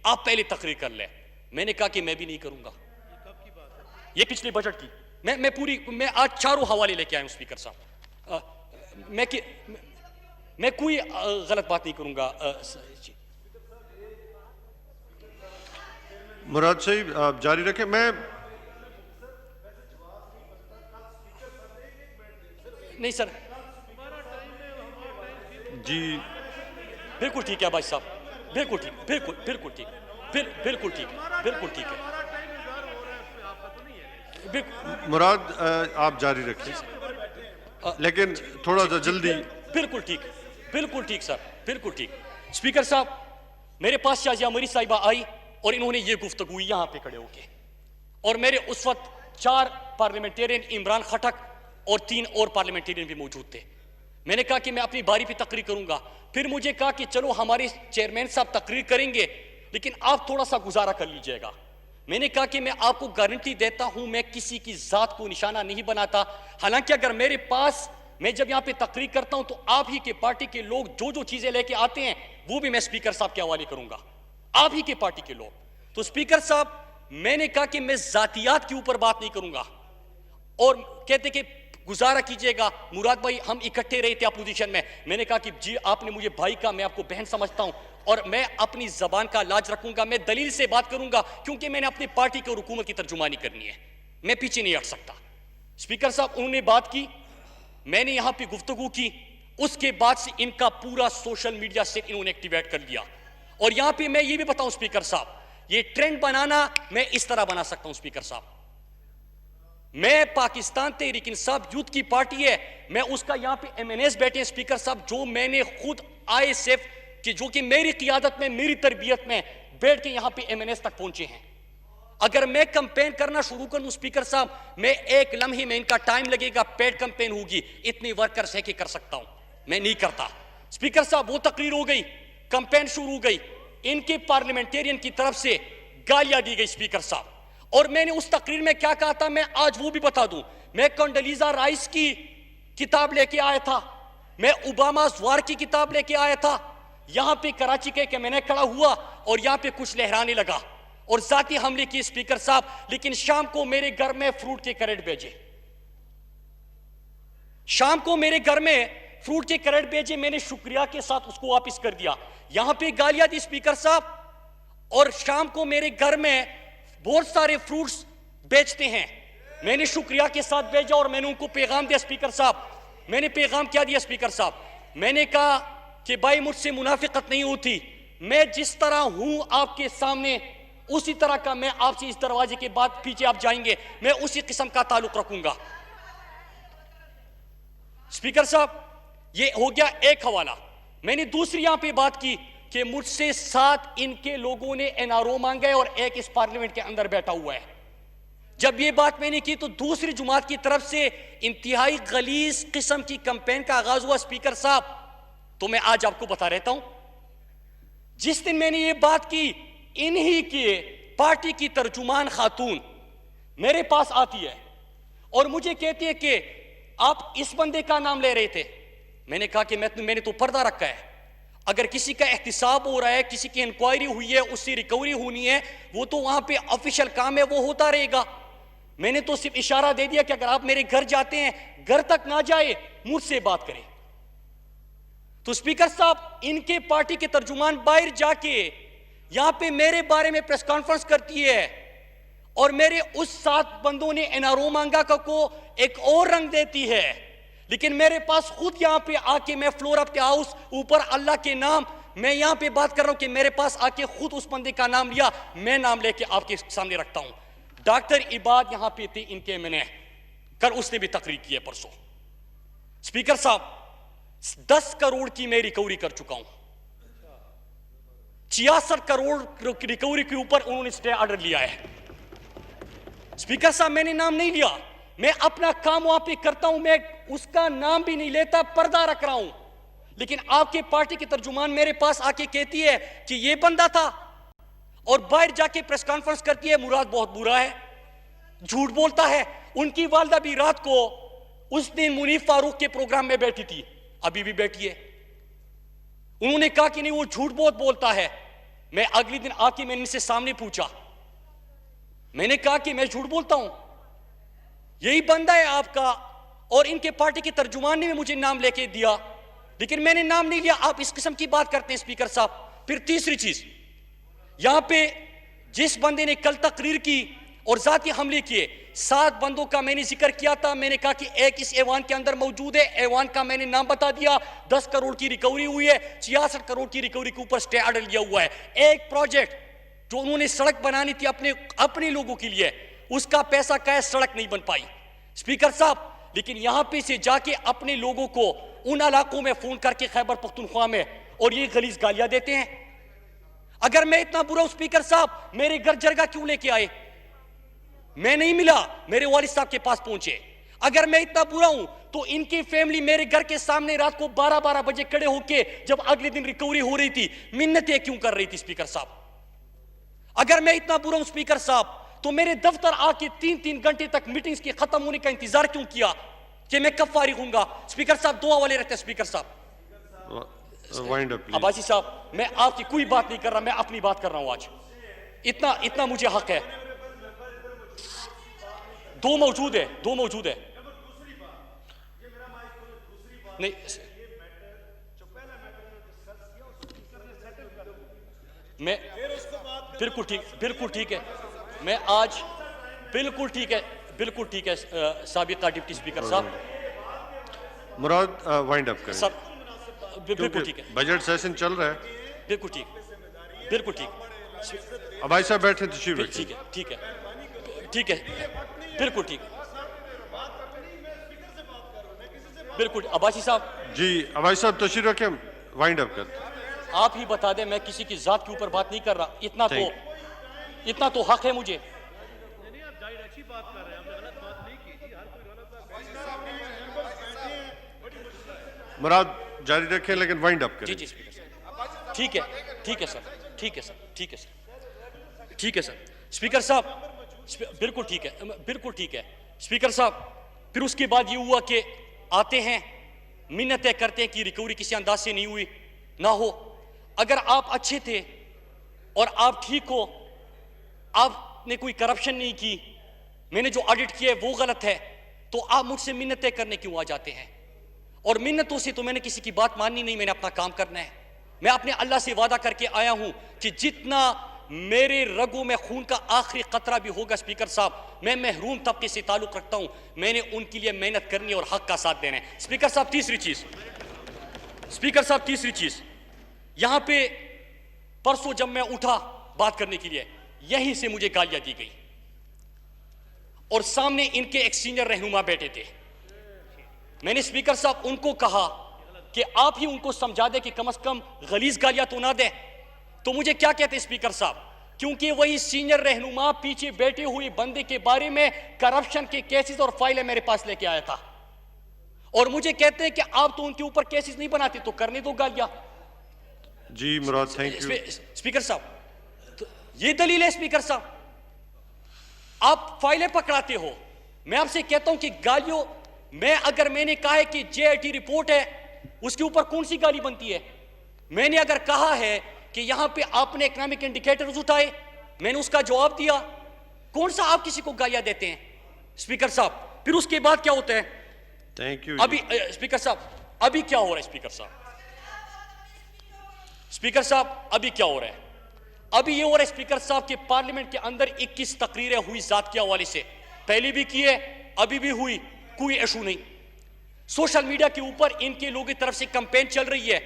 آپ پہلے تقریر کر لیں. میں نے کہا کہ میں بھی نہیں کروں گا. یہ پچھلے بجٹ کی میں آج چاروں حوالے لے کے آیا ہوں اسپیکر صاحب. میں کوئی غلط بات نہیں کروں گا. مراد صاحب آپ جاری رکھیں. میں نہیں سر, جی بالکل ٹھیک ہے بھائی صاحب, بالکل ٹھیک, بالکل ٹھیک, بالکل ٹھیک, بالکل ٹھیک ہے. مراد آپ جاری رکھیں لیکن تھوڑا سا جلدی. بالکل ٹھیک, بالکل ٹھیک سر, بالکل ٹھیک. اسپیکر صاحب, میرے پاس شازیہ مری صاحبہ آئی اور انہوں نے یہ گفتگو یہاں پہ کھڑے ہو کے, اور میرے اس وقت 4 پارلیمنٹیرین عمران خٹک اور 3 اور پارلیمنٹیرین بھی موجود تھے. میں نے کہا کہ میں اپنی باری پہ تقریر کروں گا. پھر مجھے کہا کہ چلو ہمارے چیئرمین صاحب تقریر کریں گے لیکن آپ تھوڑا سا گزارا کر لیجئے گا. میں نے کہا کہ میں آپ کو گارنٹی دیتا ہوں میں کسی کی ذات کو نشانہ نہیں بناتا. حالانکہ اگر میرے پاس, میں جب یہاں پہ تقریر کرتا ہوں تو آپ ہی کے پارٹی کے لوگ جو چیزیں لے کے آتے ہیں وہ بھی میں اسپیکر صاحب کے حوالے کروں گا, آپ ہی کے پارٹی کے لوگ. تو اسپیکر صاحب, میں نے کہا کہ میں ذاتیات کے اوپر بات نہیں کروں گا. اور کہتے کہ گزارا کیجئے گا مراد بھائی, ہم اکٹھے رہے تھے اپوزیشن میں. میں نے کہا کہ جی آپ نے مجھے بھائی کہا, میں آپ کو بہن سمجھتا ہوں اور میں اپنی زبان کا لاج رکھوں گا, میں دلیل سے بات کروں گا کیونکہ میں نے اپنی پارٹی کی اور حکومت کی ترجمانی کرنی ہے, میں پیچھے نہیں ہٹ سکتا. اسپیکر صاحب, انہوں نے بات کی, میں نے یہاں پہ گفتگو کی, اس کے بعد سے ان کا پورا سوشل میڈیا سے انہوں نے ایکٹیویٹ کر لیا. اور یہاں پہ میں یہ بھی بتاؤں اسپیکر صاحب, یہ ٹرینڈ بنانا میں اس طرح بنا سکتا ہوں اسپیکر صاحب. میں پاکستان تحریک انصاف یوتھ کی پارٹی ہے, میں اس کا یہاں پہ MNAs بیٹھے ہیں اسپیکر صاحب, جو میں نے خود ISF کہ جو کہ میری قیادت میں, میری تربیت میں بیٹھ کے یہاں پہ MNAs تک پہنچے ہیں. اگر میں کمپین کرنا شروع کروں اسپیکر صاحب, میں ایک لمحے میں, ان کا ٹائم لگے گا, پیڈ کمپین ہوگی, اتنی ورکرز ہے کہ کر سکتا ہوں, میں نہیں کرتا. اسپیکر صاحب, وہ تقریر ہو گئی, کمپین شروع ہو گئی, ان کے پارلیمنٹیرین کی طرف سے گالیاں دی گئی اسپیکر صاحب. اور میں نے اس تقریر میں کیا کہا تھا, میں آج وہ بھی بتا دوں. میں کنڈولیزا رائس کی کتاب لے کے آیا تھا, میں اوباماز وار کی کتاب لے کے آیا تھا. یہاں پہ کراچی کے کہ میں نے کھڑا ہوا اور یہاں پہ کچھ لہرانے لگا اور ذاتی حملے کی اسپیکر صاحب, لیکن شام کو میرے گھر میں فروٹ کے کریٹ بھیجے, شام کو میرے گھر میں فروٹ کے کریٹ بھیجے, میں نے شکریہ کے ساتھ اس کو واپس کر دیا. یہاں پہ گالیاں دی اسپیکر صاحب, اور شام کو میرے گھر میں بہت سارے فروٹس بیچتے ہیں, میں نے شکریہ کے ساتھ بھیجا اور میں نے ان کو پیغام دیا اسپیکر صاحب. میں نے پیغام کیا دیا اسپیکر صاحب, میں نے کہا کہ بھائی مجھ سے منافقت نہیں ہوتی, میں جس طرح ہوں آپ کے سامنے اسی طرح کا میں آپ سے اس دروازے کے بعد پیچھے آپ جائیں گے, میں اسی قسم کا تعلق رکھوں گا. اسپیکر صاحب, یہ ہو گیا ایک حوالہ. میں نے دوسری یہاں پہ بات کی کہ مجھ سے 7 ان کے لوگوں نے NRO مانگے اور ایک اس پارلیمنٹ کے اندر بیٹھا ہوا ہے. جب یہ بات میں نے کی تو دوسری جماعت کی طرف سے انتہائی غلیظ قسم کی کمپین کا آغاز ہوا اسپیکر صاحب. تو میں آج آپ کو بتا رہتا ہوں, جس دن میں نے یہ بات کی, انہی کے پارٹی کی ترجمان خاتون میرے پاس آتی ہے اور مجھے کہتی ہے کہ آپ اس بندے کا نام لے رہے تھے. میں نے کہا کہ میں نے تو پردہ رکھا ہے, اگر کسی کا احتساب ہو رہا ہے, کسی کی انکوائری ہوئی ہے, اس سے ریکوری ہونی ہے, وہ تو وہاں پہ آفیشل کام ہے, وہ ہوتا رہے گا. میں نے تو صرف اشارہ دے دیا کہ اگر آپ میرے گھر جاتے ہیں, گھر تک نہ جائے, مجھ سے بات کریں. تو اسپیکر صاحب, ان کے پارٹی کے ترجمان باہر جا کے یہاں پہ میرے بارے میں پریس کانفرنس کرتی ہے اور میرے اس 7 بندوں نے NRO مانگا کو ایک اور رنگ دیتی ہے. لیکن میرے پاس خود یہاں پہ آ کے, میں فلور آف دی ہاؤس اوپر اللہ کے نام, میں یہاں پہ بات کر رہا ہوں کہ میرے پاس آ کے خود اس بندے کا نام لیا, میں نام لے کے آپ کے سامنے رکھتا ہوں. ڈاکٹر عباد یہاں پہ تھے ان کے, میں نے کل اس نے بھی تقریر کی ہے پرسوں. اسپیکر صاحب, 10 کروڑ کی میں ریکوری کر چکا ہوں, 66 کروڑ ریکوری کے اوپر انہوں نے اسٹے آرڈر لیا ہے. اسپیکر صاحب, میں نے نام نہیں لیا, میں اپنا کام وہاں پہ کرتا ہوں, میں اس کا نام بھی نہیں لیتا, پردہ رکھ رہا ہوں. لیکن آپ کے پارٹی کی ترجمان میرے پاس آ کے کہتی ہے کہ یہ بندہ تھا, اور باہر جا کے پریس کانفرنس کرتی ہے مراد بہت برا ہے, جھوٹ بولتا ہے. ان کی والدہ بھی رات کو اس دن منیف فاروق کے پروگرام میں بیٹھی تھی, ابھی بھی بیٹھی ہے. انہوں نے کہا کہ نہیں وہ جھوٹ بہت بولتا ہے. میں اگلی دن آ کے میں ان سے سامنے پوچھا, میں نے کہا کہ میں جھوٹ بولتا ہوں, یہی بندہ ہے آپ کا, اور ان کے پارٹی کے ترجمان نے مجھے نام لے کے دیا, لیکن میں نے نام نہیں لیا. آپ اس قسم کی بات کرتے ہیں اسپیکر صاحب. پھر تیسری چیز, یہاں پہ جس بندے نے کل تقریر کی اور ذاتی حملے کیے, 7 بندوں کا میں نے ذکر کیا تھا. میں نے کہا کہ ایک اس ایوان کے اندر موجود ہے, ایوان کا میں نے نام بتا دیا. 10 کروڑ کی ریکوری ہوئی ہے, 66 کروڑ کی ریکوری کے اوپر سٹے آرڈر لیا ہوا ہے. ایک پروجیکٹ جو انہوں نے سڑک بنانی تھی اپنے لوگوں کے لیے, اس کا پیسہ کا ہے, سڑک نہیں بن پائی اسپیکر صاحب. لیکن یہاں پہ سے جا کے اپنے لوگوں کو ان علاقوں میں فون کر کے خیبر پختونخوا میں, اور یہ غلیظ گالیاں دیتے ہیں. اگر میں اتنا برا ہوں اسپیکر صاحب, میرے گھر جرگہ کیوں لے کے آئے؟ میں نہیں ملا, میرے والد صاحب کے پاس پہنچے. اگر میں اتنا برا ہوں تو ان کی فیملی میرے گھر کے سامنے رات کو 12 بجے کھڑے ہو کے جب اگلے دن ریکوری ہو رہی تھی منتیں کیوں کر رہی تھی اسپیکر صاحب؟ اگر میں اتنا برا ہوں اسپیکر صاحب تو میرے دفتر آ کے 3 گھنٹے تک میٹنگز کے ختم ہونے کا انتظار کیوں کیا کہ میں کب فارغ ہوں گا؟ اسپیکر صاحب دعا والے رہتے ہیں اسپیکر صاحب. وائنڈ اپ پلیز. عباسی صاحب, میں آپ کی کوئی بات نہیں کر رہا, میں اپنی بات کر رہا ہوں. آج اتنا مجھے حق ہے. 2 موجود ہے نہیں. میں بالکل ٹھیک ہے. میں آج بالکل ٹھیک ہے سابقہ ڈپٹی اسپیکر صاحب. مراد وائنڈ اپ کریں, بالکل ٹھیک ہے, بجٹ سیشن چل رہا ہے. بالکل ٹھیک. ابائی صاحب بیٹھیں, تشریف رکھیں. ٹھیک ہے, بالکل ٹھیک. بالکل عباسی صاحب. جی ابائی صاحب تشریف رکھیں, وائنڈ اپ کریں. آپ ہی بتا دیں, میں کسی کی ذات کے اوپر بات نہیں کر رہا. اتنا تو حق ہے مجھے. مراد جاری رکھیں لیکن وائنڈ اپ کریں. جی اسپیکر صاحب, ٹھیک ہے سر. اسپیکر صاحب بالکل ٹھیک ہے اسپیکر صاحب. پھر اس کے بعد یہ ہوا کہ آتے ہیں, منتیں کرتے ہیں کہ ریکوری کسی انداز سے نہیں ہوئی نہ ہو. اگر آپ اچھے تھے اور آپ ٹھیک ہو, آپ نے کوئی کرپشن نہیں کی, میں نے جو آڈٹ کیا ہے وہ غلط ہے, تو آپ مجھ سے منتیں کرنے کیوں آ جاتے ہیں؟ اور منتوں سے تو میں نے کسی کی بات ماننی نہیں, میں نے اپنا کام کرنا ہے. میں اپنے اللہ سے وعدہ کر کے آیا ہوں کہ جتنا میرے رگوں میں خون کا آخری قطرہ بھی ہوگا اسپیکر صاحب, میں محروم طبقے سے تعلق رکھتا ہوں, میں نے ان کے لیے محنت کرنی اور حق کا ساتھ دینا ہے. اسپیکر صاحب تیسری چیز, یہاں پہ پرسوں جب میں اٹھا بات کرنے کے لیے, یہیں سے مجھے گالیاں دی گئی, اور سامنے ان کے ایک سینئر رہنما بیٹھے تھے. میں نے اسپیکر صاحب ان کو کہا کہ آپ ہی ان کو سمجھا دیں کہ کم از کم غلیظ گالیاں تو نہ دیں. تو مجھے کیا کہتے ہیں اسپیکر صاحب, کیونکہ وہی سینئر رہنما پیچھے بیٹھے ہوئے بندے کے بارے میں کرپشن کے کیسز اور فائلیں میرے پاس لے کے آیا تھا, اور مجھے کہتے ہیں کہ آپ تو ان کے اوپر کیسز نہیں بناتے, تو کرنے دو گالیاں. جی مراد تھینک یو. اسپیکر صاحب یہ دلیل ہے اسپیکر صاحب, آپ فائلیں پکڑاتے ہو. میں آپ سے کہتا ہوں کہ گالیوں اگر میں نے کہا ہے کہ JIT رپورٹ ہے, اس کے اوپر کون سی گالی بنتی ہے؟ میں نے اگر کہا ہے کہ یہاں پہ آپ نے اکنامک انڈیکیٹرز اٹھائے, میں نے اس کا جواب دیا, کون سا آپ کسی کو گالیاں دیتے ہیں اسپیکر صاحب؟ پھر اس کے بعد کیا ہوتا ہے؟ Thank you. ابھی اسپیکر صاحب ابھی کیا ہو رہا ہے اسپیکر صاحب ابھی کیا ہو رہا ہے؟ ابھی یہ ہو رہا ہے اسپیکر صاحب کہ پارلیمنٹ کے اندر 21 تقریریں ہوئی ذات کے حوالے سے, پہلی بھی کی ہے, ابھی بھی ہوئی, کوئی ایشو نہیں. سوشل میڈیا کے اوپر ان کے لوگوں کی طرف سے کمپین چل رہی ہے,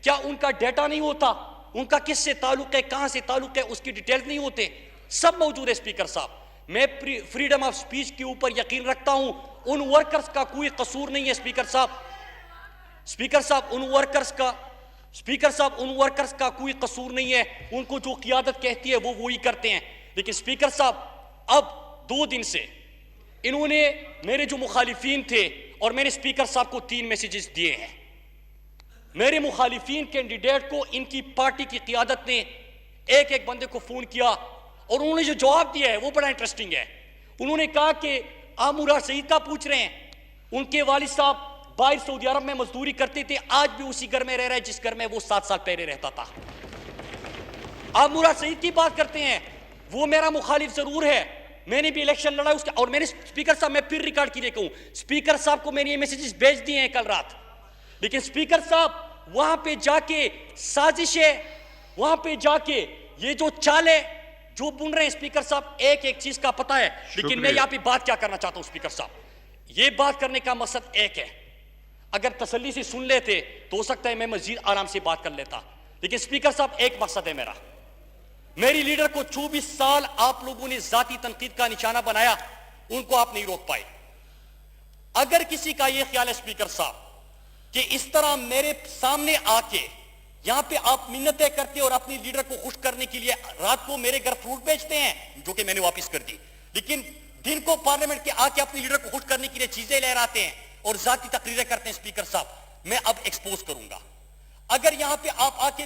کیا ان کا ڈیٹا نہیں ہوتا؟ ان کا کس سے تعلق ہے, کہاں سے تعلق ہے, اس کی ڈیٹیلز نہیں ہوتے؟ سب موجود ہے اسپیکر صاحب. میں فریڈم آف سپیچ کے اوپر یقین رکھتا ہوں, ان ورکرز کا کوئی قصور نہیں ہے اسپیکر صاحب. ان ورکرز کا کوئی قصور نہیں ہے, ان کو جو قیادت کہتی ہے وہ وہی کرتے ہیں. لیکن اسپیکر صاحب اب 2 دن سے انہوں نے میرے جو مخالفین تھے, اور میں نے اسپیکر صاحب کو 3 میسیجز دیے ہیں, میرے مخالفین کینڈیڈیٹ کو ان کی پارٹی کی قیادت نے ایک بندے کو فون کیا, اور انہوں نے جو جواب دیا ہے وہ بڑا انٹرسٹنگ ہے. انہوں نے کہا کہ آپ مراد سعید کا پوچھ رہے ہیں, ان کے والد صاحب باہر سعودی عرب میں مزدوری کرتے تھے, آج بھی اسی گھر میں رہ رہا ہے جس گھر میں وہ 7 سال پہلے رہتا تھا. آپ مراد سعید کی بات کرتے ہیں, وہ میرا مخالف ضرور ہے, میں نے بھی الیکشن لڑا اس کا, اور میں نے اسپیکر صاحب, میں پھر ریکارڈ کیے کہوں, اسپیکر صاحب کو میں نے یہ میسیجز بھیج دیے ہیں کل رات, لیکن اسپیکر صاحب وہاں پہ جا کے سازش ہے, وہاں پہ جا کے یہ جو چالیں جو بن رہے ہیں اسپیکر صاحب, ایک ایک چیز کا پتہ ہے. لیکن میں یہاں پہ بات کیا کرنا چاہتا ہوں اسپیکر صاحب, یہ بات کرنے کا مقصد ایک ہے, اگر تسلی سے سن لیتے تو ہو سکتا ہے میں مزید آرام سے بات کر لیتا, لیکن اسپیکر صاحب ایک مقصد ہے میرا, میری لیڈر کو 24 سال آپ لوگوں نے ذاتی تنقید کا نشانہ بنایا, ان کو آپ نہیں روک پائے. اگر کسی کا یہ خیال ہے اسپیکر صاحب کہ اس طرح میرے سامنے آ کے یہاں پہ آپ منتیں کرتے اور اپنی لیڈر کو خوش کرنے کے لیے رات کو میرے گھر فروٹ بیچتے ہیں, جو کہ میں نے واپس کر دی, لیکن دن کو پارلیمنٹ کے آ کے اپنی لیڈر کو خوش کرنے کے لیے چیزیں لہراتے ہیں اور ذاتی تقریریں کرتے ہیں, اسپیکر صاحب میں اب ایکسپوز کروں گا. اگر یہاں پہ آپ آ کے